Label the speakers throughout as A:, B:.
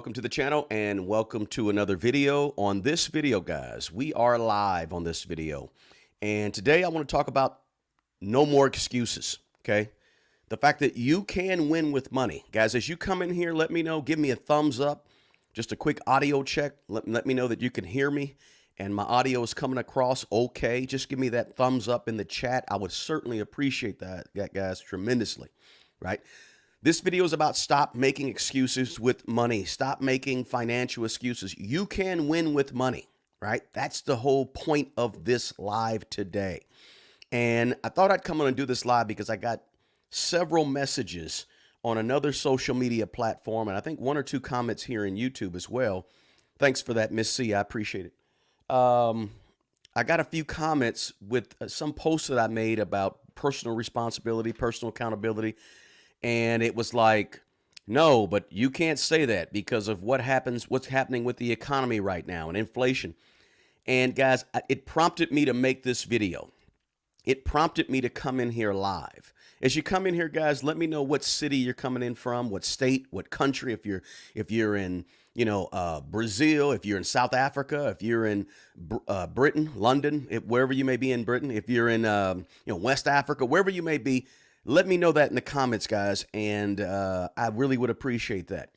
A: Welcome to the channel and welcome to another video. On this video, guys, we are live on this video. And today I want to talk about no more excuses, okay? The fact that you can win with money. Guys, as you come in here, let me know, give me a thumbs up, just a quick audio check. Let me know that you can hear me and my audio is coming across okay. Just give me that thumbs up in the chat. I would certainly appreciate that guys, tremendously, right? This video is about stop making excuses with money. Stop making financial excuses. You can win with money, right? That's the whole point of this live today. And I thought I'd come on and do this live because I got several messages on another social media platform, and I think one or two comments here in YouTube as well. Thanks for that, Miss C. I appreciate it. I got a few comments with some posts that I made about personal responsibility, personal accountability. And it was like, no, but you can't say that because of what's happening with the economy right now and inflation. And guys, it prompted me to make this video. It prompted me to come in here live. As you come in here, guys, let me know what city you're coming in from, what state, what country. If you're in, Brazil, if you're in South Africa, if you're in Britain, London, wherever you may be in Britain, if you're in, West Africa, wherever you may be. Let me know that in the comments, guys, and I really would appreciate that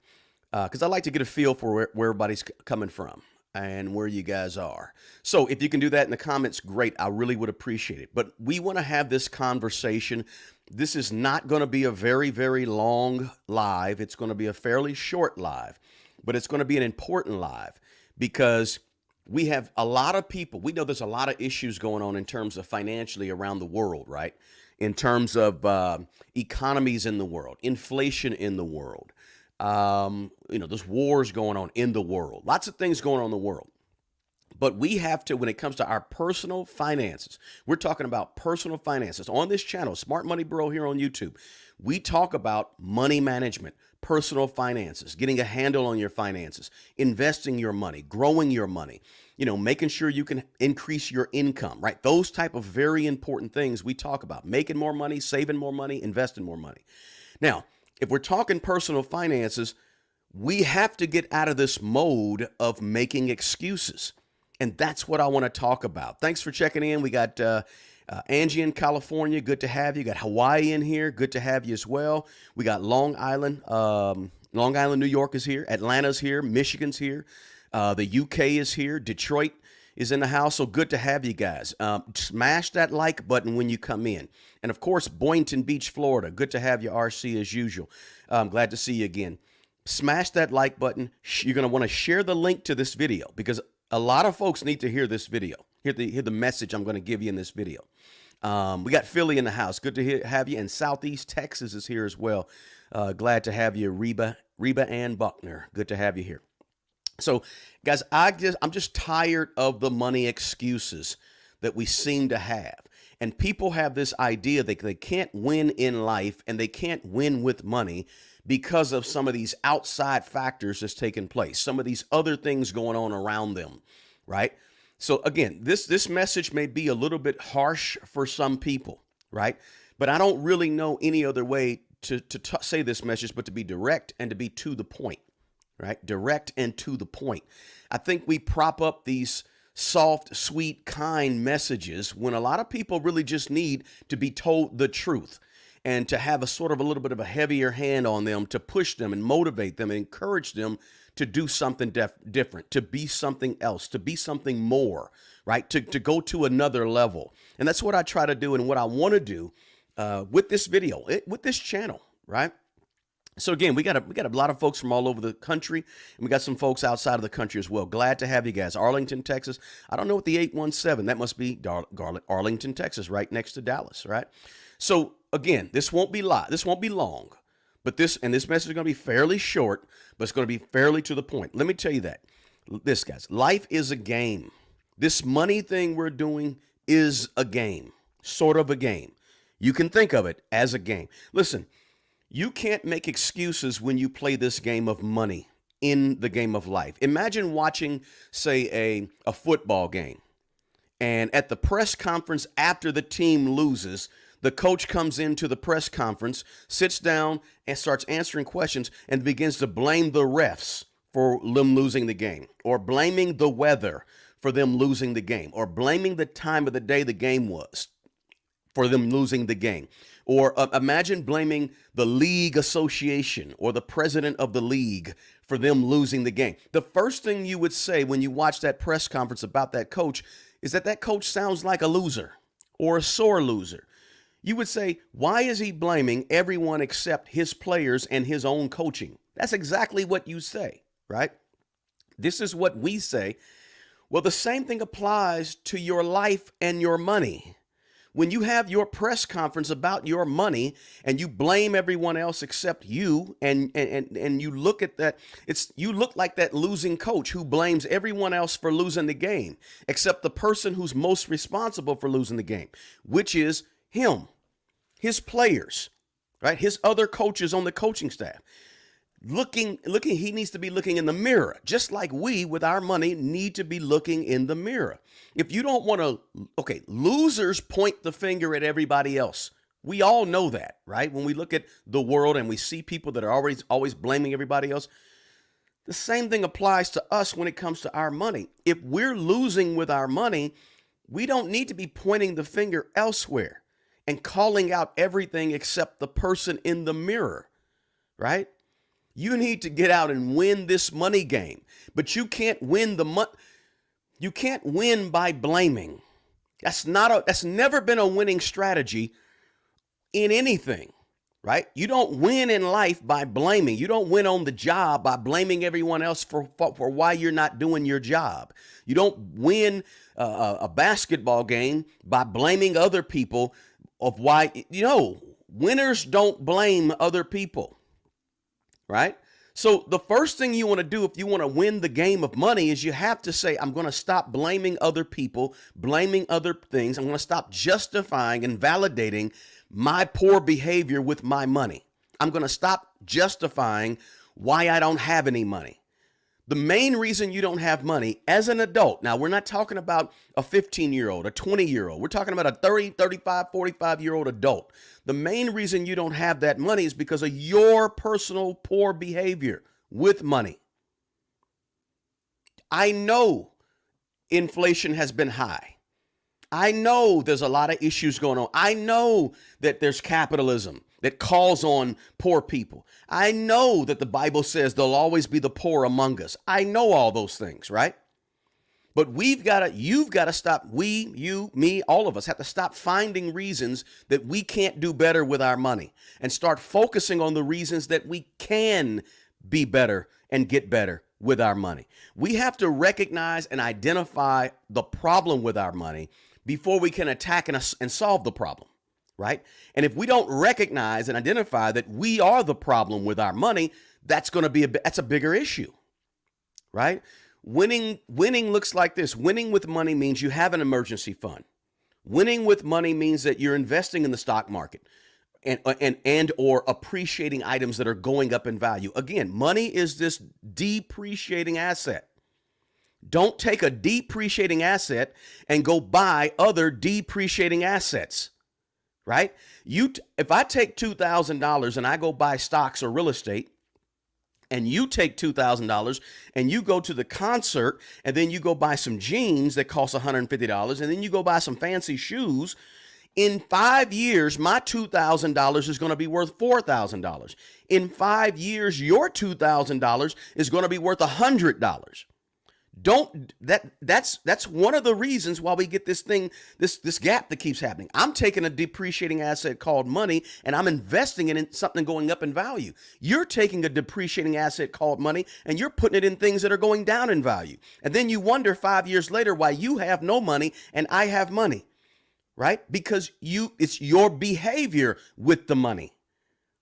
A: because I like to get a feel for where everybody's coming from and where you guys are. So if you can do that in the comments, great. I really would appreciate it. But we want to have this conversation. This is not going to be a very, very long live. It's going to be a fairly short live, but it's going to be an important live because we have a lot of people. We know there's a lot of issues going on in terms of financially around the world, right? In terms of economies in the world, inflation in the world, there's wars going on in the world, lots of things going on in the world. But we have to, when it comes to our personal finances, we're talking about personal finances on this channel, Smart Money Bro here on YouTube. We talk about money management, personal finances, getting a handle on your finances, investing your money, growing your money, making sure you can increase your income, right? Those type of very important things we talk about, making more money, saving more money, investing more money. Now, if we're talking personal finances, we have to get out of this mode of making excuses. And that's what I want to talk about. Thanks for checking in. We got Angie in California. Good to have you. Got Hawaii in here. Good to have you as well. We got Long Island, New York is here. Atlanta's here. Michigan's here. The UK is here. Detroit is in the house. So good to have you guys. Smash that like button when you come in. And of course, Boynton Beach, Florida. Good to have you, RC, as usual. I'm glad to see you again. Smash that like button. You're going to want to share the link to this video because a lot of folks need to hear this video, hear the message I'm going to give you in this video. We got Philly in the house. Good to have you. And Southeast Texas is here as well. Glad to have you, Reba Ann Buckner. Good to have you here. So, guys, I'm just tired of the money excuses that we seem to have. And people have this idea that they can't win in life and they can't win with money because of some of these outside factors that's taking place, some of these other things going on around them, right? So again, this message may be a little bit harsh for some people, right? But I don't really know any other way to say this message but to be direct and to be to the point, right? Direct and to the point. I think we prop up these soft, sweet, kind messages when a lot of people really just need to be told the truth and to have a little bit of a heavier hand on them to push them and motivate them and encourage them to do something different, to be something else, to be something more, right? To go to another level. And that's what I try to do and what I want to do with this video, with this channel, right? So again, we got a lot of folks from all over the country, and we got some folks outside of the country as well. Glad to have you guys. Arlington, Texas. I don't know what the 817. That must be Arlington, Texas, right next to Dallas, right? So again, this won't be long, but this message is going to be fairly short, but it's going to be fairly to the point. Let me tell you that. This, guys, life is a game. This money thing we're doing is a game, sort of a game. You can think of it as a game. Listen, you can't make excuses when you play this game of money in the game of life. Imagine watching, say, a football game, and at the press conference after the team loses, the coach comes into the press conference, sits down, and starts answering questions and begins to blame the refs for them losing the game, or blaming the weather for them losing the game, or blaming the time of the day the game was for them losing the game. Or imagine blaming the league association or the president of the league for them losing the game. The first thing you would say when you watch that press conference about that coach is that that coach sounds like a loser or a sore loser. You would say, why is he blaming everyone except his players and his own coaching? That's exactly what you say, right? This is what we say. Well, the same thing applies to your life and your money. When you have your press conference about your money and you blame everyone else except you, and you look at that, you look like that losing coach who blames everyone else for losing the game, except the person who's most responsible for losing the game, which is him, his players, right? His other coaches on the coaching staff. He needs to be looking in the mirror, just like we with our money need to be looking in the mirror. If you don't want to, losers point the finger at everybody else. We all know that, right? When we look at the world and we see people that are always blaming everybody else, the same thing applies to us when it comes to our money. If we're losing with our money, we don't need to be pointing the finger elsewhere and calling out everything except the person in the mirror, right? You need to get out and win this money game, but you can't win you can't win by blaming. That's never been a winning strategy in anything, right? You don't win in life by blaming. You don't win on the job by blaming everyone else for why you're not doing your job. You don't win a basketball game by blaming other people of why, winners don't blame other people. Right? So the first thing you want to do if you want to win the game of money is you have to say, I'm going to stop blaming other people, blaming other things. I'm going to stop justifying and validating my poor behavior with my money. I'm going to stop justifying why I don't have any money. The main reason you don't have money as an adult, now we're not talking about a 15-year-old, a 20-year-old. We're talking about a 30, 35, 45-year-old adult. The main reason you don't have that money is because of your personal poor behavior with money. I know inflation has been high. I know there's a lot of issues going on. I know that there's capitalism that calls on poor people. I know that the Bible says there'll always be the poor among us. I know all those things, right? But you've got to stop, you, me, all of us have to stop finding reasons that we can't do better with our money and start focusing on the reasons that we can be better and get better with our money. We have to recognize and identify the problem with our money before we can attack and solve the problem. Right? And if we don't recognize and identify that we are the problem with our money, that's a bigger issue. Right? Winning looks like this. Winning with money means you have an emergency fund. Winning with money means that you're investing in the stock market and or appreciating items that are going up in value. Again, money is this depreciating asset. Don't take a depreciating asset and go buy other depreciating assets. Right? If I take $2,000 and I go buy stocks or real estate, and you take $2,000 and you go to the concert and then you go buy some jeans that cost $150 and then you go buy some fancy shoes, in 5 years, my $2,000 is going to be worth $4,000. In 5 years, your $2,000 is going to be worth $100. That's one of the reasons why we get this gap that keeps happening. I'm taking a depreciating asset called money and I'm investing it in something going up in value. You're taking a depreciating asset called money and you're putting it in things that are going down in value. And then you wonder 5 years later why you have no money and I have money, right? Because it's your behavior with the money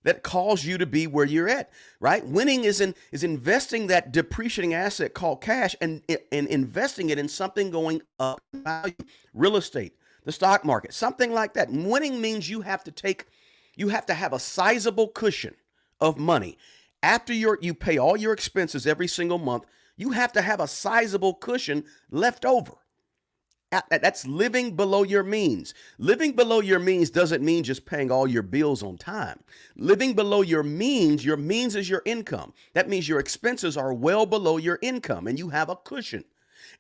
A: that calls you to be where you're at, right? Winning is investing that depreciating asset called cash and investing it in something going up in value, real estate, the stock market, something like that. Winning means you have to have a sizable cushion of money. After you pay all your expenses every single month, you have to have a sizable cushion left over. That's living below your means. Living below your means doesn't mean just paying all your bills on time. Living below your means is your income. That means your expenses are well below your income and you have a cushion.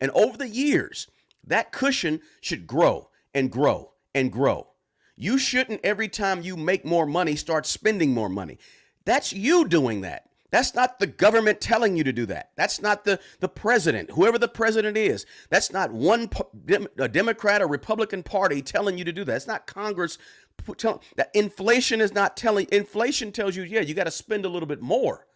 A: And over the years, that cushion should grow and grow and grow. You shouldn't, every time you make more money, start spending more money. That's you doing that. That's not the government telling you to do that. That's not the president, whoever the president is. That's not a Democrat or Republican party telling you to do that. It's not Congress telling that. Inflation is not telling. Inflation tells you, yeah, you got to spend a little bit more.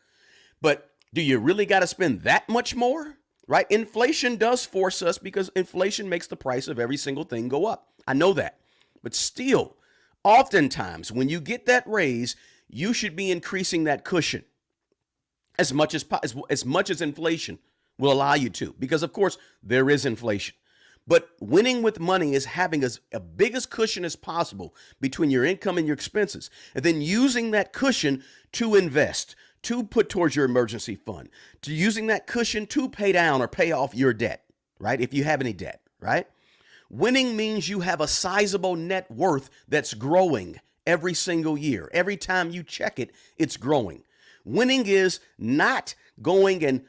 A: But do you really got to spend that much more? Right? Inflation does force us because inflation makes the price of every single thing go up. I know that. But still, oftentimes when you get that raise, you should be increasing that cushion as much as inflation will allow you to, because of course there is inflation. But winning with money is having a biggest cushion as possible between your income and your expenses, and then using that cushion to invest, to put towards your emergency fund, to using that cushion to pay down or pay off your debt, right? If you have any debt, right? Winning means you have a sizable net worth that's growing every single year. Every time you check it, it's growing. Winning is not going and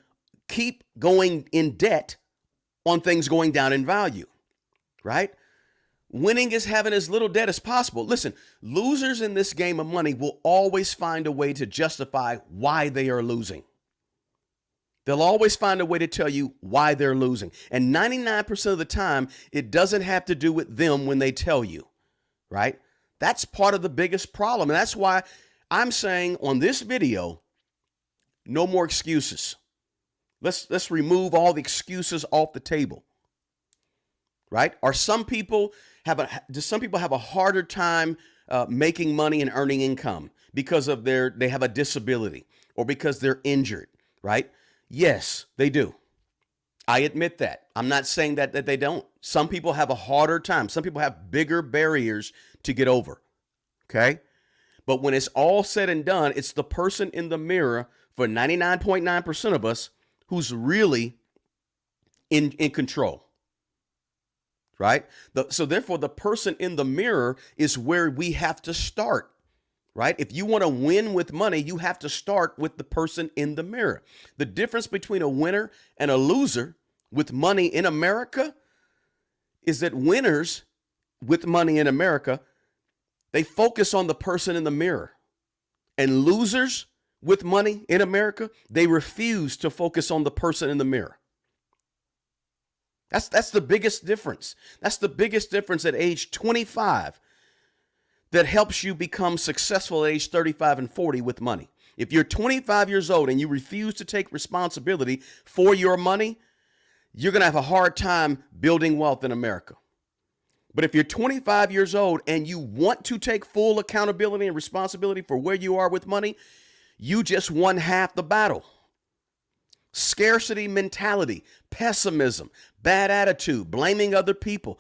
A: keep going in debt on things going down in value, right? Winning is having as little debt as possible. Listen, losers in this game of money will always find a way to justify why they are losing. They'll always find a way to tell you why they're losing. And 99% of the time, it doesn't have to do with them when they tell you, right? That's part of the biggest problem. And that's why I'm saying on this video, no more excuses. Let's remove all the excuses off the table, right? Or do some people have a harder time making money and earning income because of they have a disability or because they're injured, right? Yes, they do. I admit that. I'm not saying that they don't. Some people have a harder time. Some people have bigger barriers to get over. Okay? But when it's all said and done, it's the person in the mirror for 99.9% of us who's really in control. Right? So therefore, the person in the mirror is where we have to start. Right? If you want to win with money, you have to start with the person in the mirror. The difference between a winner and a loser with money in America is that winners with money in America, they focus on the person in the mirror. And losers with money in America, they refuse to focus on the person in the mirror. That's the biggest difference. That's the biggest difference at age 25 that helps you become successful at age 35 and 40 with money. If you're 25 years old and you refuse to take responsibility for your money, you're going to have a hard time building wealth in America. But if you're 25 years old and you want to take full accountability and responsibility for where you are with money, you just won half the battle. Scarcity mentality, pessimism, bad attitude, blaming other people.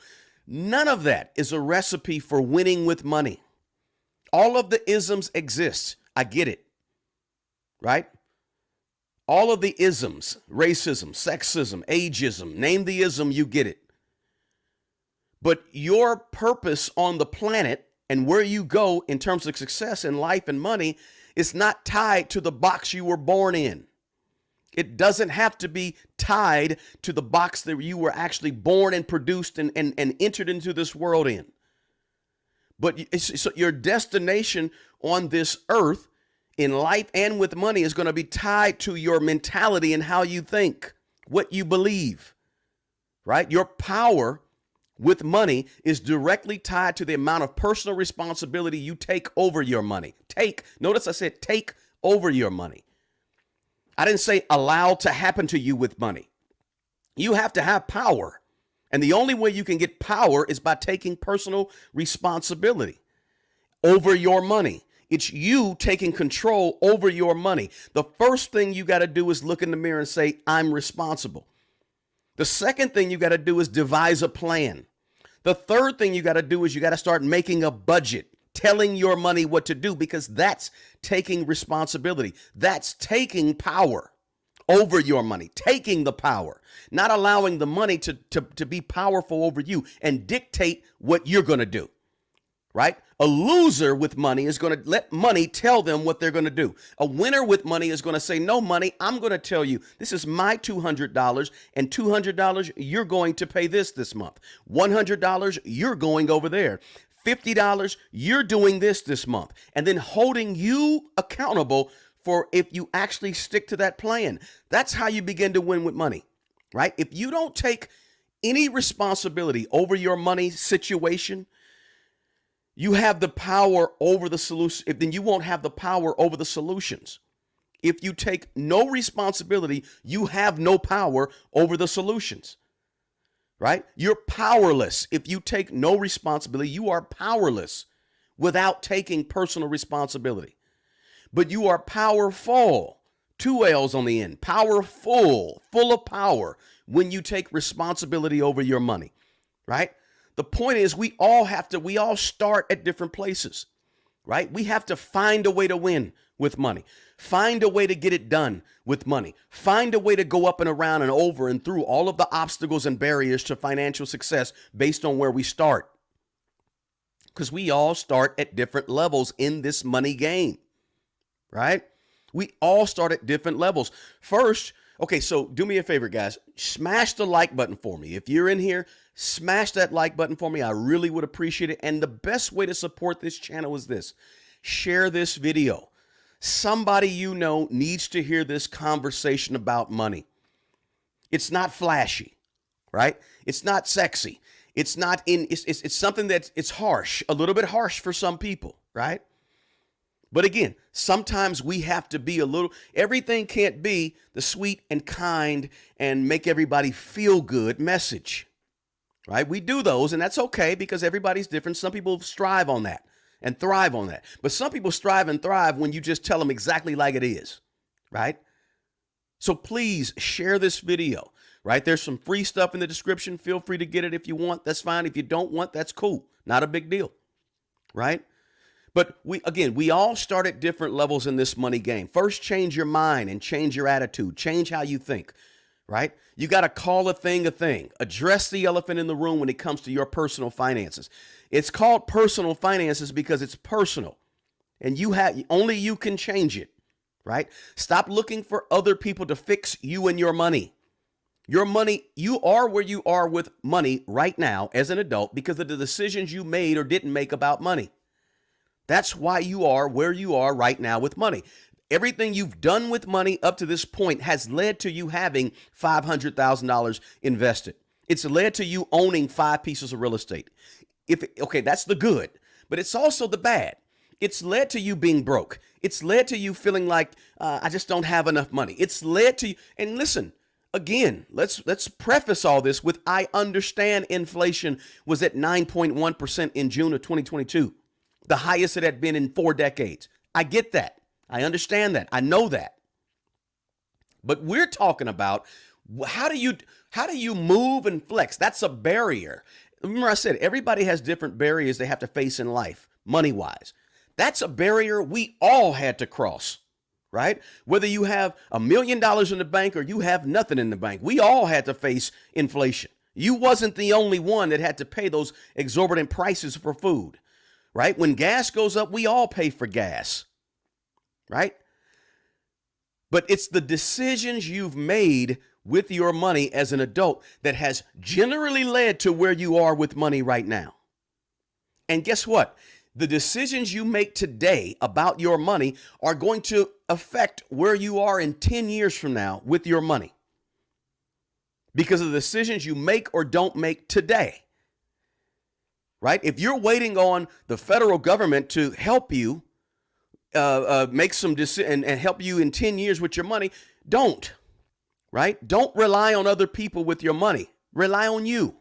A: None of that is a recipe for winning with money. All of the isms exist. I get it. Right? All of the isms, racism, sexism, ageism, name the ism, you get it. But your purpose on the planet and where you go in terms of success in life and money is not tied to the box you were born in. It doesn't have to be tied to the box that you were actually born and produced and entered into this world in. But so your destination on this earth in life and with money is going to be tied to your mentality and how you think, what you believe, right? Your power with money is directly tied to the amount of personal responsibility you take over your money. Notice I said take over your money. I didn't say allow to happen to you with money. You have to have power. And the only way you can get power is by taking personal responsibility over your money. It's you taking control over your money. The first thing you got to do is look in the mirror and say, I'm responsible. The second thing you got to do is devise a plan. The third thing you got to do is you got to start making a budget, telling your money what to do, because that's taking responsibility. That's taking power over your money, taking the power, not allowing the money to be powerful over you and dictate what you're going to do. Right? A loser with money is going to let money tell them what they're going to do. A winner with money is going to say, no, money, I'm going to tell you, this is my $200, and $200, you're going to pay this month. $100, you're going over there. $50, you're doing this month. And then holding you accountable for if you actually stick to that plan. That's how you begin to win with money, right? If you don't take any responsibility over your money situation, you have the power over the solution. Then you won't have the power over the solutions. If you take no responsibility, you have no power over the solutions, right? You're powerless. If you take no responsibility, you are powerless without taking personal responsibility. But you are powerful, 2 L's on the end, powerful, full of power when you take responsibility over your money, right? The point is we all start at different places, right? We have to find a way to win with money, find a way to get it done with money, find a way to go up and around and over and through all of the obstacles and barriers to financial success based on where we start. Because we all start at different levels in this money game, right? We all start at different levels. First, okay, so do me a favor, guys. Smash the like button for me. If you're in here, smash that like button for me. I really would appreciate it. And the best way to support this channel is this. Share this video. Somebody you know needs to hear this conversation about money. It's not flashy, right? It's not sexy. It's not it's something it's harsh, a little bit harsh for some people, right? But again, sometimes we have to be everything can't be the sweet and kind and make everybody feel good message, right? We do those, and that's okay because everybody's different. Some people strive on that and thrive on that. But some people strive and thrive when you just tell them exactly like it is, right? So please share this video, right? There's some free stuff in the description. Feel free to get it if you want. That's fine. If you don't want, that's cool. Not a big deal, right? But we all start at different levels in this money game. First, change your mind and change your attitude. Change how you think, right? You got to call a thing a thing. Address the elephant in the room when it comes to your personal finances. It's called personal finances because it's personal, and only you can change it, right? Stop looking for other people to fix you and your money. Your money, you are where you are with money right now as an adult because of the decisions you made or didn't make about money. That's why you are where you are right now with money. Everything you've done with money up to this point has led to you having $500,000 invested. It's led to you owning 5 pieces of real estate. Okay, that's the good, but it's also the bad. It's led to you being broke. It's led to you feeling like I just don't have enough money. It's led to you. And listen, again, let's preface all this with I understand inflation was at 9.1% in June of 2022. The highest it had been in 4 decades. I get that. I understand that. I know that. But we're talking about how do you move and flex? That's a barrier. Remember I said everybody has different barriers they have to face in life, money-wise. That's a barrier we all had to cross, right? Whether you have $1 million in the bank or you have nothing in the bank, we all had to face inflation. You wasn't the only one that had to pay those exorbitant prices for food. Right? When gas goes up, we all pay for gas, right? But it's the decisions you've made with your money as an adult that has generally led to where you are with money right now. And guess what? The decisions you make today about your money are going to affect where you are in 10 years from now with your money because of the decisions you make or don't make today. Right? If you're waiting on the federal government to help you make some decisions and help you in 10 years with your money, don't. Right? Don't rely on other people with your money. Rely on you.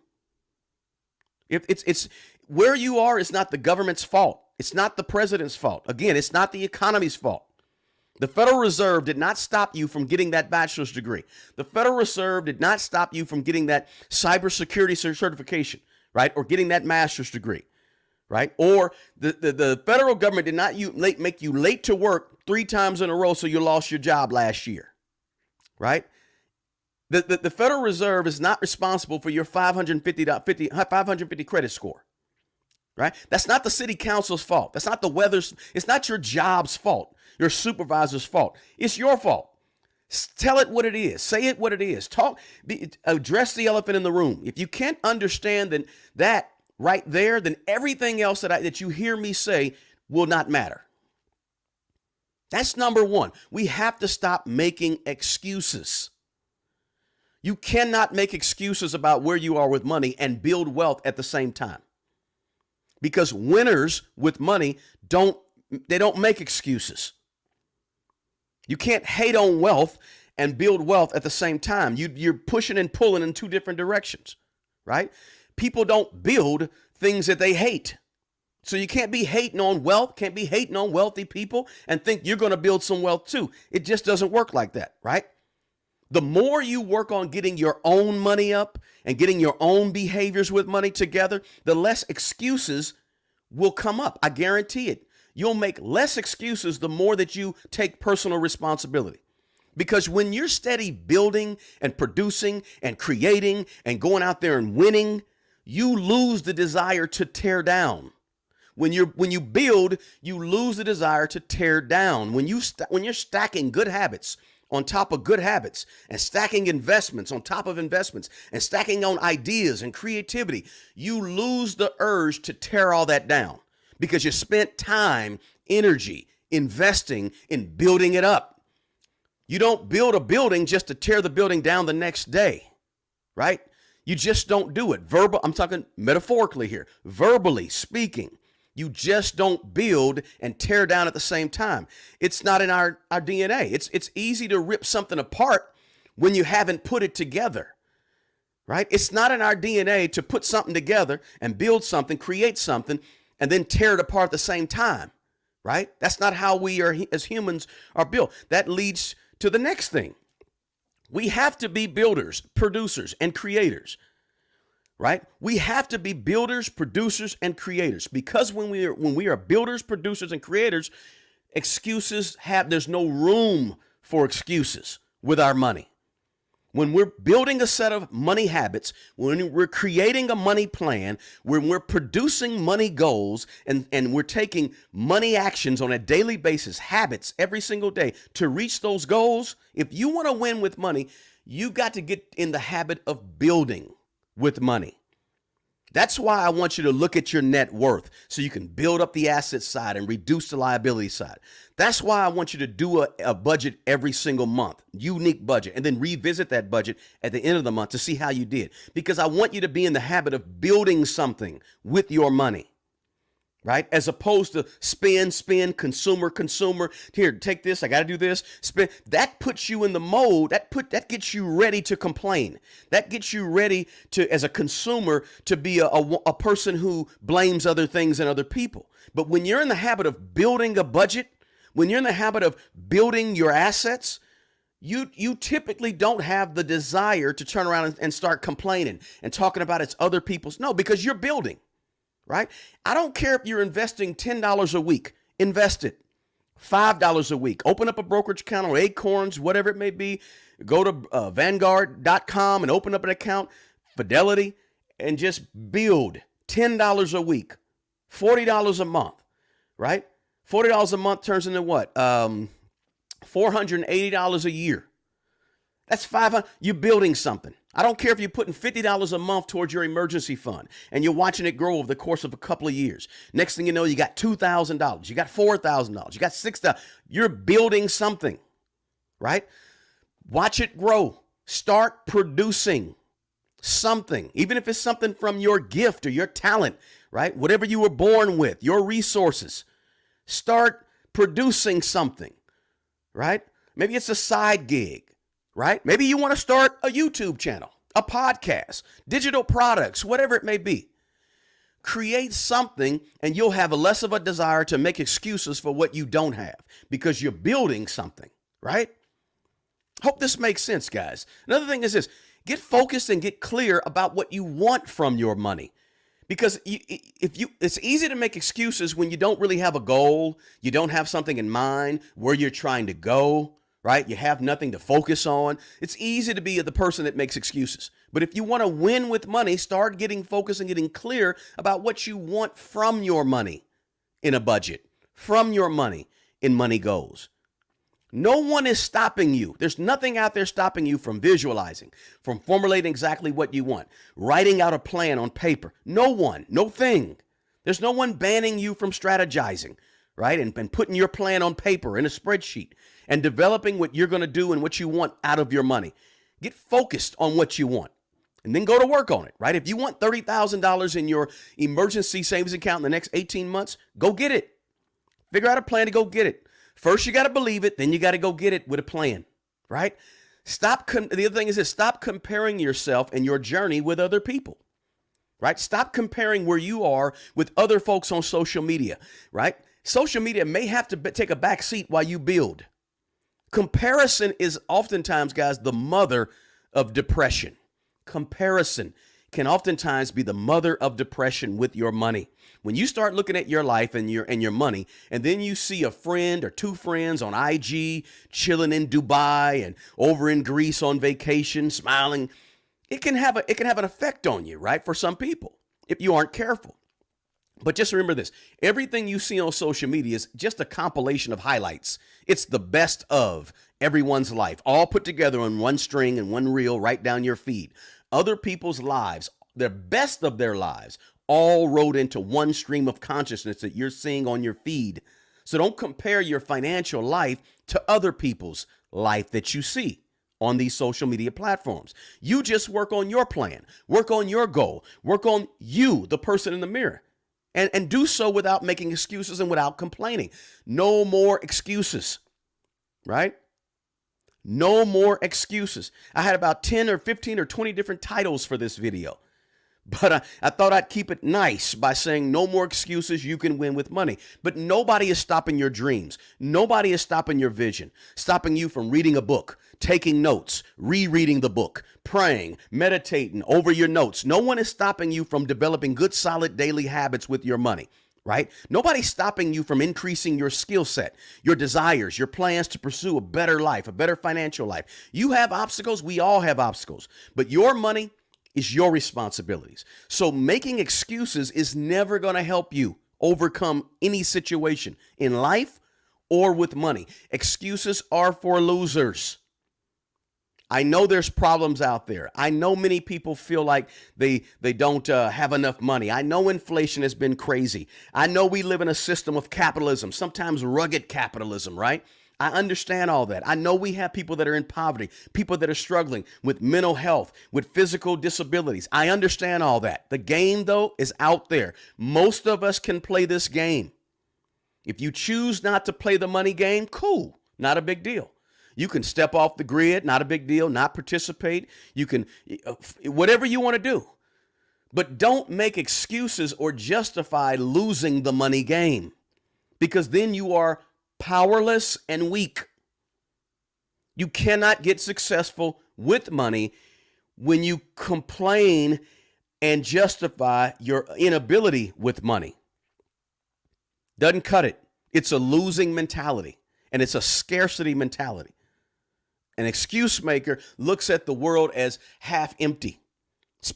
A: If it's where you are is not the government's fault. It's not the president's fault. Again, it's not the economy's fault. The Federal Reserve did not stop you from getting that bachelor's degree. The Federal Reserve did not stop you from getting that cybersecurity certification. Right? Or getting that master's degree, right? Or the federal government did not make you late to work 3 times in a row so you lost your job last year, right? The Federal Reserve is not responsible for your 550 credit score, right? That's not the city council's fault. That's not the weather's. It's not your job's fault, your supervisor's fault. It's your fault. Tell it what it is. Say it what it is. Address the elephant in the room. If you can't understand that right there, then everything else that you hear me say will not matter. That's number one. We have to stop making excuses. You cannot make excuses about where you are with money and build wealth at the same time. Because winners with money don't make excuses. You can't hate on wealth and build wealth at the same time. You're pushing and pulling in two different directions, right? People don't build things that they hate. So you can't be hating on wealth, can't be hating on wealthy people and think you're going to build some wealth too. It just doesn't work like that, right? The more you work on getting your own money up and getting your own behaviors with money together, the less excuses will come up. I guarantee it. You'll make less excuses the more that you take personal responsibility. Because when you're steady building and producing and creating and going out there and winning, you lose the desire to tear down. When you build, you lose the desire to tear down. When you're stacking good habits on top of good habits and stacking investments on top of investments and stacking on ideas and creativity, you lose the urge to tear all that down because you spent time, energy, investing in building it up. You don't build a building just to tear the building down the next day, right? You just don't do it. I'm talking metaphorically here, verbally speaking. You just don't build and tear down at the same time. It's not in our DNA. It's easy to rip something apart when you haven't put it together, right? It's not in our DNA to put something together and build something, create something, and then tear it apart at the same time, right? That's not how we are as humans are built. That leads to the next thing. We have to be builders, producers, and creators. Right? We have to be builders, producers, and creators because when we are builders, producers, and creators, there's no room for excuses with our money. When we're building a set of money habits, when we're creating a money plan, when we're producing money goals, and we're taking money actions on a daily basis, habits every single day to reach those goals, if you want to win with money, you got to get in the habit of building with money. That's why I want you to look at your net worth so you can build up the asset side and reduce the liability side. That's why I want you to do a budget every single month, unique budget, and then revisit that budget at the end of the month to see how you did. Because I want you to be in the habit of building something with your money. Right? As opposed to spend, consumer. Here, take this. I got to do this. Spend. That puts you in the mode. That gets you ready to complain. That gets you ready to, as a consumer, to be a person who blames other things and other people. But when you're in the habit of building a budget, when you're in the habit of building your assets, you typically don't have the desire to turn around and start complaining and talking about it's other people's. No, because you're building. Right? I don't care if you're investing $10 a week, invest it. $5 a week, open up a brokerage account on Acorns, whatever it may be. Go to Vanguard.com and open up an account, Fidelity, and just build $10 a week, $40 a month, right? $40 a month turns into what? $480 a year. That's $500. You're building something. I don't care if you're putting $50 a month towards your emergency fund and you're watching it grow over the course of a couple of years. Next thing you know, you got $2,000, you got $4,000, you got $6,000. You're building something, right? Watch it grow. Start producing something, even if it's something from your gift or your talent, right? Whatever you were born with, your resources. Start producing something, right? Maybe it's a side gig. Right? Maybe you want to start a YouTube channel, a podcast, digital products, whatever it may be. Create something and you'll have less of a desire to make excuses for what you don't have because you're building something, right? Hope this makes sense, guys. Another thing is this, get focused and get clear about what you want from your money. Because it's easy to make excuses when you don't really have a goal, you don't have something in mind, where you're trying to go. right? You have nothing to focus on. It's easy to be the person that makes excuses. But if you want to win with money, start getting focused and getting clear about what you want from your money in a budget, from your money in money goals. No one is stopping you. There's nothing out there stopping you from visualizing, from formulating exactly what you want, writing out a plan on paper. No one, no thing. There's no one banning you from strategizing, right? And putting your plan on paper in a spreadsheet and developing what you're going to do and what you want out of your money. Get focused on what you want and then go to work on it, right? If you want $30,000 in your emergency savings account in the next 18 months, go get it. Figure out a plan to go get it. First, you got to believe it. Then you got to go get it with a plan, right? The other thing is this, stop comparing yourself and your journey with other people, right? Stop comparing where you are with other folks on social media, right? Social media may have to take a back seat while you build. Comparison is oftentimes, guys, the mother of depression. Comparison can oftentimes be the mother of depression with your money. When you start looking at your life and your money, and then you see a friend or two friends on IG chilling in Dubai and over in Greece on vacation, smiling, it can have an effect on you, right? For some people, if you aren't careful. But just remember this, everything you see on social media is just a compilation of highlights. It's the best of everyone's life, all put together on one string and one reel right down your feed. Other people's lives, the best of their lives, all wrote into one stream of consciousness that you're seeing on your feed. So don't compare your financial life to other people's life that you see on these social media platforms. You just work on your plan, work on your goal, work on you, the person in the mirror, and do so without making excuses and without complaining. No more excuses, right? No more excuses. I had about 10 or 15 or 20 different titles for this video. But I thought I'd keep it nice by saying no more excuses, you can win with money. But nobody is stopping your dreams. Nobody is stopping your vision, stopping you from reading a book, taking notes, rereading the book, praying, meditating over your notes. No one is stopping you from developing good, solid daily habits with your money, right? Nobody's stopping you from increasing your skill set, your desires, your plans to pursue a better life, a better financial life. You have obstacles. We all have obstacles. But your money is your responsibilities. So making excuses is never going to help you overcome any situation in life or with money. Excuses are for losers. I know there's problems out there. I know many people feel like they don't have enough money. I know inflation has been crazy. I know we live in a system of capitalism, sometimes rugged capitalism, right? I understand all that. I know we have people that are in poverty, people that are struggling with mental health, with physical disabilities. I understand all that. The game, though, is out there. Most of us can play this game. If you choose not to play the money game, cool, not a big deal. You can step off the grid, not a big deal, not participate. You can, whatever you want to do. But don't make excuses or justify losing the money game, because then you are powerless and weak. You cannot get successful with money when you complain and justify your inability with money. Doesn't cut it. It's a losing mentality, and it's a scarcity mentality. An excuse maker looks at the world as half empty. It's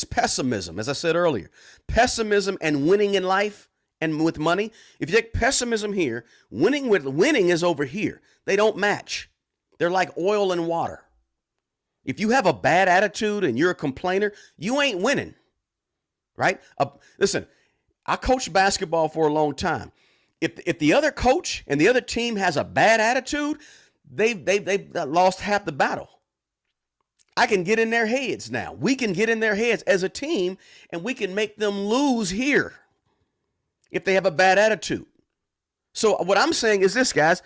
A: pessimism, as I said earlier. Pessimism and winning in life and with money. If you take pessimism here, winning is over here. They don't match. They're like oil and water. If you have a bad attitude and you're a complainer, you ain't winning, right? Listen, I coached basketball for a long time. If the other coach and the other team has a bad attitude, they've lost half the battle. I can get in their heads now. We can get in their heads as a team, and we can make them lose here if they have a bad attitude. So what I'm saying is this, guys.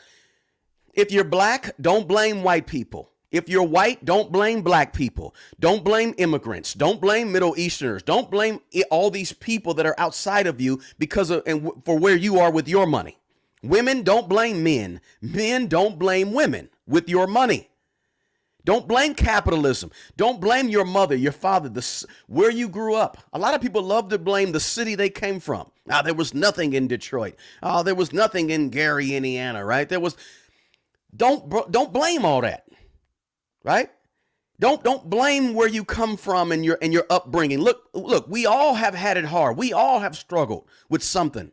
A: If you're black, don't blame white people. If you're white, don't blame black people. Don't blame immigrants. Don't blame Middle Easterners. Don't blame all these people that are outside of you because of and for where you are with your money. Women, don't blame men. Men, don't blame women with your money. Don't blame capitalism. Don't blame your mother, your father, where you grew up. A lot of people love to blame the city they came from. There was nothing in Detroit. There was nothing in Gary, Indiana, right? don't blame all that, right? Don't blame where you come from and your upbringing. Look, we all have had it hard. We all have struggled with something.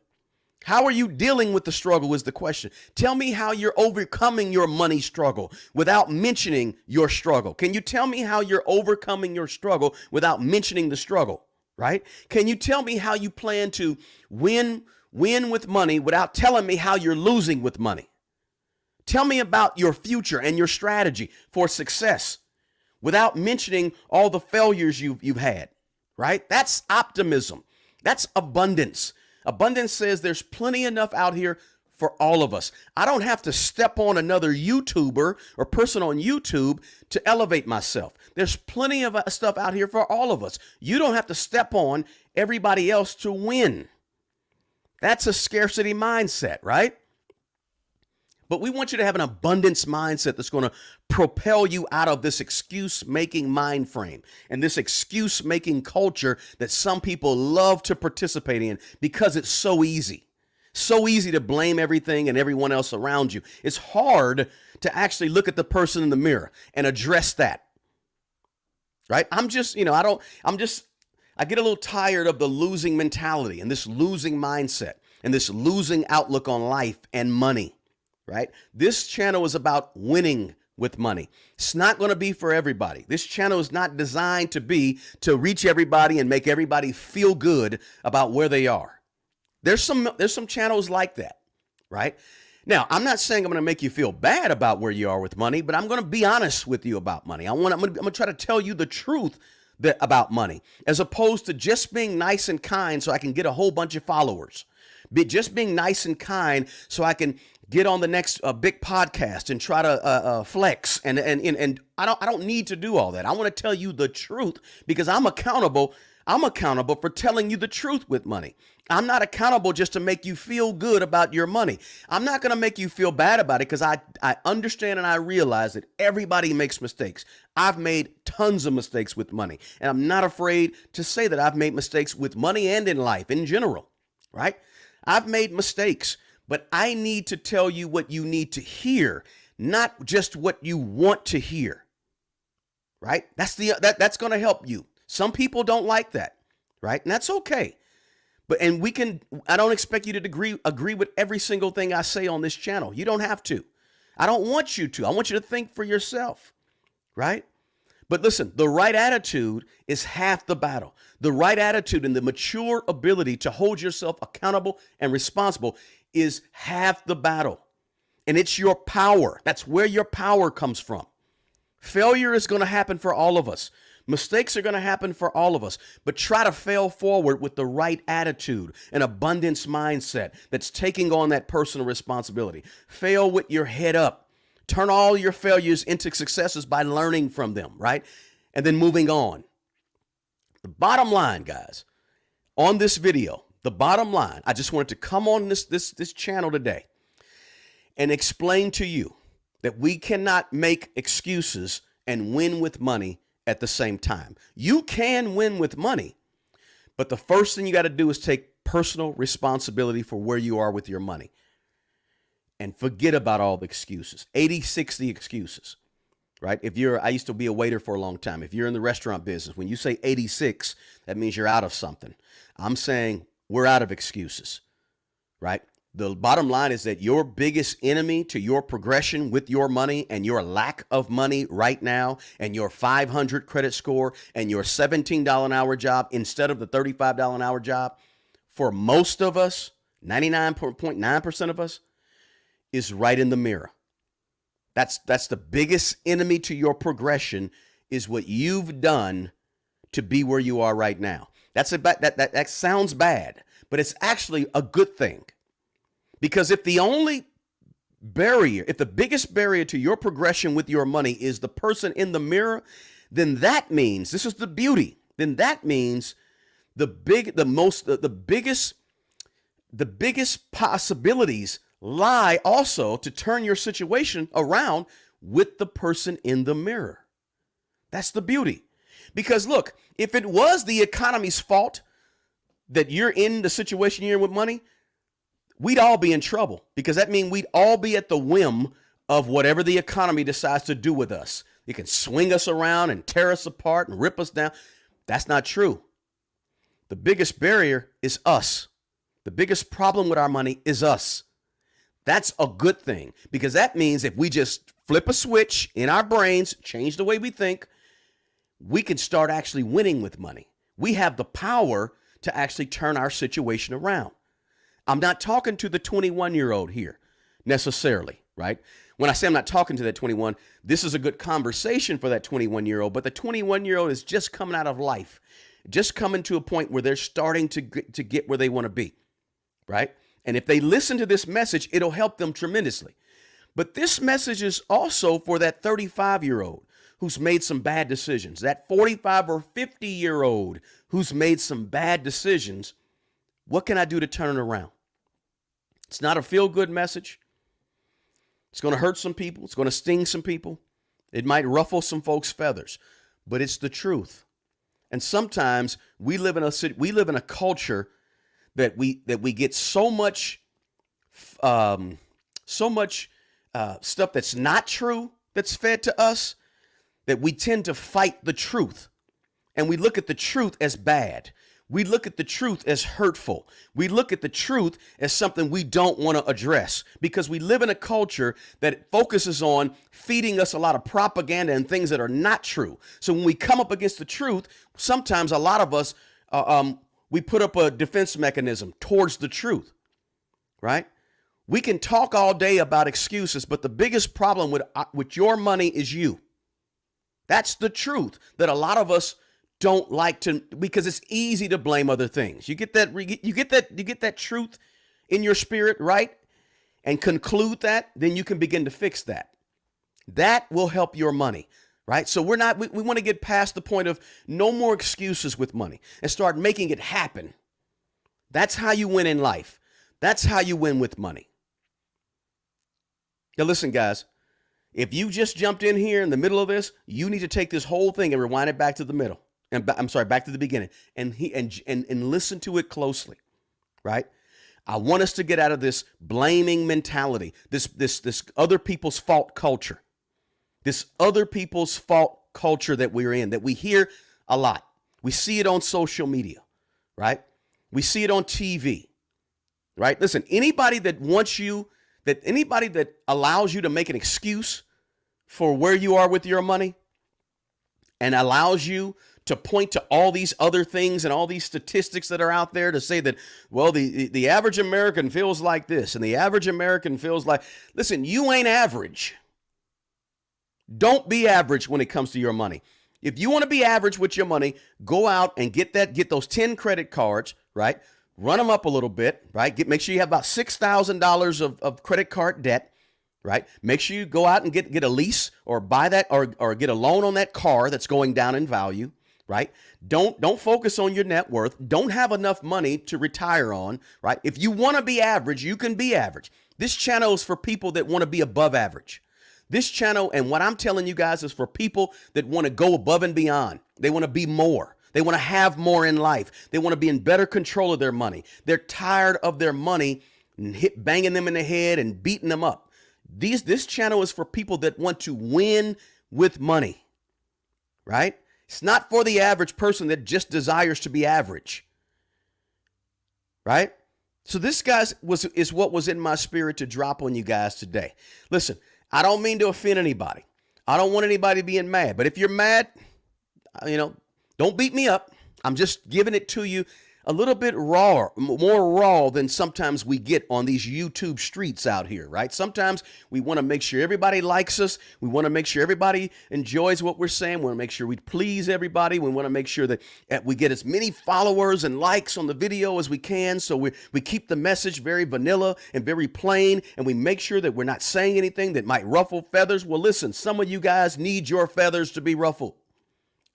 A: How are you dealing with the struggle is the question. Tell me how you're overcoming your money struggle without mentioning your struggle. Can you tell me how you're overcoming your struggle without mentioning the struggle, right? Can you tell me how you plan to win with money without telling me how you're losing with money? Tell me about your future and your strategy for success without mentioning all the failures you've had, right? That's optimism. That's abundance. Abundance says there's plenty enough out here for all of us. I don't have to step on another YouTuber or person on YouTube to elevate myself. There's plenty of stuff out here for all of us. You don't have to step on everybody else to win. That's a scarcity mindset, right? But we want you to have an abundance mindset that's going to propel you out of this excuse-making mind frame and this excuse-making culture that some people love to participate in because it's so easy. So easy to blame everything and everyone else around you. It's hard to actually look at the person in the mirror and address that. Right? I get a little tired of the losing mentality and this losing mindset and this losing outlook on life and money. Right? This channel is about winning with money. It's not going to be for everybody. This channel is not designed to reach everybody and make everybody feel good about where they are. There's some channels like that, right? Now, I'm not saying I'm going to make you feel bad about where you are with money, but I'm going to be honest with you about money. I'm going to try to tell you the truth about money, as opposed to just being nice and kind so I can get a whole bunch of followers. Just being nice and kind so I can get on the next big podcast and try to flex. And I don't need to do all that. I want to tell you the truth because I'm accountable. I'm accountable for telling you the truth with money. I'm not accountable just to make you feel good about your money. I'm not going to make you feel bad about it because I understand and I realize that everybody makes mistakes. I've made tons of mistakes with money, and I'm not afraid to say that I've made mistakes with money and in life in general, right? I've made mistakes, but I need to tell you what you need to hear, not just what you want to hear, right? That's going to help you. Some people don't like that, right? And that's okay. I don't expect you to agree with every single thing I say on this channel. You don't have to. I don't want you to. I want you to think for yourself, right? But listen, the right attitude is half the battle. The right attitude and the mature ability to hold yourself accountable and responsible is half the battle. And it's your power. That's where your power comes from. Failure is going to happen for all of us. Mistakes are going to happen for all of us, but try to fail forward with the right attitude, an abundance mindset that's taking on that personal responsibility. Fail with your head up. Turn all your failures into successes by learning from them, right? And then moving on. The bottom line, guys, on this video, the bottom line, I just wanted to come on this channel today and explain to you that we cannot make excuses and win with money at the same time. You can win with money, but the first thing you got to do is take personal responsibility for where you are with your money and forget about all the excuses. 80-60 excuses, right? I used to be a waiter for a long time. If you're in the restaurant business, when you say 86, that means you're out of something. I'm saying we're out of excuses, right? The bottom line is that your biggest enemy to your progression with your money and your lack of money right now and your 500 credit score and your $17 an hour job instead of the $35 an hour job, for most of us, 99.9% of us, is right in the mirror. That's the biggest enemy to your progression is what you've done to be where you are right now. That sounds bad, but it's actually a good thing. Because if the biggest barrier to your progression with your money is the person in the mirror, then that means, this is the beauty, then that means the biggest possibilities lie also to turn your situation around with the person in the mirror. That's the beauty. Because look, if it was the economy's fault that you're in the situation you're in with money, we'd all be in trouble because that means we'd all be at the whim of whatever the economy decides to do with us. It can swing us around and tear us apart and rip us down. That's not true. The biggest barrier is us. The biggest problem with our money is us. That's a good thing, because that means if we just flip a switch in our brains, change the way we think, we can start actually winning with money. We have the power to actually turn our situation around. I'm not talking to the 21-year-old here necessarily, right? When I say I'm not talking to that 21, this is a good conversation for that 21-year-old, but the 21-year-old is just coming out of life, just coming to a point where they're starting to get where they want to be, right? And if they listen to this message, it'll help them tremendously. But this message is also for that 35-year-old who's made some bad decisions, that 45 or 50-year-old who's made some bad decisions. What can I do to turn it around? It's not a feel-good message. It's going to hurt some people. It's going to sting some people. It might ruffle some folks' feathers, but it's the truth. And sometimes we live in a culture that we get so much stuff that's not true that's fed to us that we tend to fight the truth, and we look at the truth as bad. We look at the truth as hurtful. We look at the truth as something we don't want to address, because we live in a culture that focuses on feeding us a lot of propaganda and things that are not true. So when we come up against the truth, sometimes a lot of us, we put up a defense mechanism towards the truth, right? We can talk all day about excuses, but the biggest problem with your money is you. That's the truth that a lot of us don't like to, because it's easy to blame other things. You get that truth in your spirit, right? And conclude that, then you can begin to fix that. That will help your money, right? So we want to get past the point of no more excuses with money and start making it happen. That's how you win in life. That's how you win with money. Now listen, guys, if you just jumped in here in the middle of this, you need to take this whole thing and rewind it back to the middle. Back to the beginning, and listen to it closely, right? I want us to get out of this blaming mentality, this other people's fault culture, this other people's fault culture that we're in, that we hear a lot. We see it on social media, right? We see it on TV, right? Listen, anybody that allows you to make an excuse for where you are with your money and allows you to point to all these other things and all these statistics that are out there to say that, well, the average American feels like this and the average American feels like, listen, you ain't average. Don't be average when it comes to your money. If you want to be average with your money, go out and get those 10 credit cards, right? Run them up a little bit, right? Make sure you have about $6,000 of credit card debt, right? Make sure you go out and get a lease or buy that or get a loan on that car that's going down in value. Right? Don't focus on your net worth. Don't have enough money to retire on, right? If you want to be average, you can be average. This channel is for people that want to be above average. This channel, and what I'm telling you guys, is for people that want to go above and beyond. They want to be more. They want to have more in life. They want to be in better control of their money. They're tired of their money banging them in the head and beating them up. This channel is for people that want to win with money, right? It's not for the average person that just desires to be average, right? So this, guys, is what was in my spirit to drop on you guys today. Listen, I don't mean to offend anybody. I don't want anybody being mad. But if you're mad, don't beat me up. I'm just giving it to you a little bit raw, more raw than sometimes we get on these YouTube streets out here, right? Sometimes we want to make sure everybody likes us. We want to make sure everybody enjoys what we're saying. We want to make sure we please everybody. We want to make sure that we get as many followers and likes on the video as we can. So we keep the message very vanilla and very plain, and we make sure that we're not saying anything that might ruffle feathers. Well, listen, some of you guys need your feathers to be ruffled.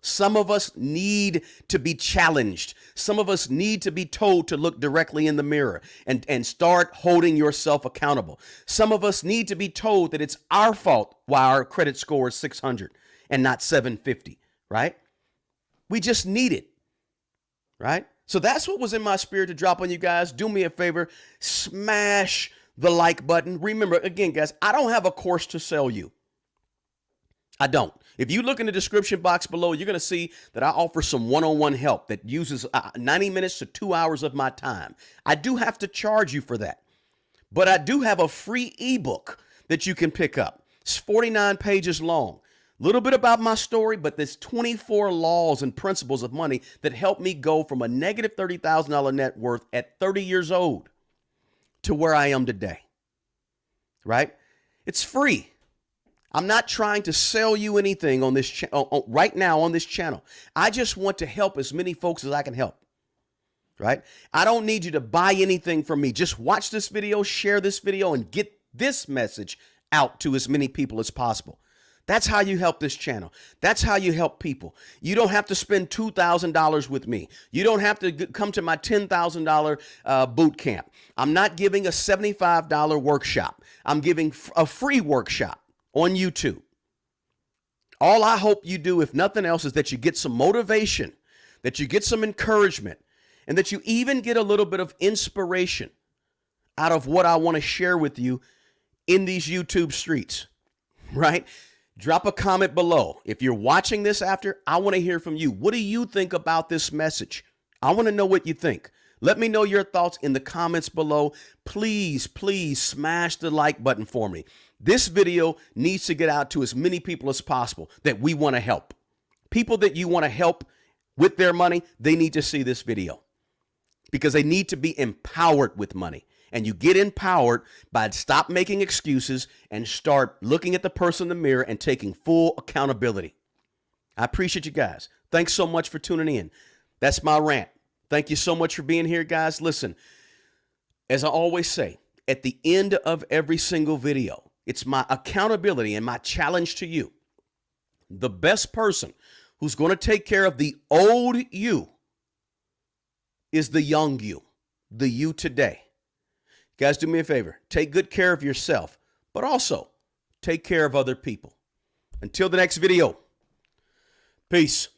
A: Some of us need to be challenged. Some of us need to be told to look directly in the mirror and start holding yourself accountable. Some of us need to be told that it's our fault why our credit score is 600 and not 750, right? We just need it, right? So that's what was in my spirit to drop on you guys. Do me a favor, smash the like button. Remember, again, guys, I don't have a course to sell you. I don't. If you look in the description box below, you're going to see that I offer some one-on-one help that uses 90 minutes to 2 hours of my time. I do have to charge you for that, but I do have a free ebook that you can pick up. It's 49 pages long. A little bit about my story, but there's 24 laws and principles of money that helped me go from a negative $30,000 net worth at 30 years old to where I am today, right? It's free. I'm not trying to sell you anything on this right now on this channel. I just want to help as many folks as I can help, right? I don't need you to buy anything from me. Just watch this video, share this video, and get this message out to as many people as possible. That's how you help this channel. That's how you help people. You don't have to spend $2,000 with me. You don't have to come to my $10,000 boot camp. I'm not giving a $75 workshop. I'm giving a free workshop on YouTube. All I hope you do, if nothing else, is that you get some motivation, that you get some encouragement, and that you even get a little bit of inspiration out of what I want to share with you in these YouTube streets, right? Drop a comment below. If you're watching this after, I want to hear from you. What do you think about this message? I want to know what you think. Let me know your thoughts in the comments below. Please, please smash the like button for me. This video needs to get out to as many people as possible that we want to help. People that you want to help with their money, they need to see this video because they need to be empowered with money. And you get empowered by stop making excuses and start looking at the person in the mirror and taking full accountability. I appreciate you guys. Thanks so much for tuning in. That's my rant. Thank you so much for being here, guys. Listen, as I always say, at the end of every single video, it's my accountability and my challenge to you. The best person who's going to take care of the old you is the young you, the you today. Guys, do me a favor. Take good care of yourself, but also take care of other people. Until the next video, peace.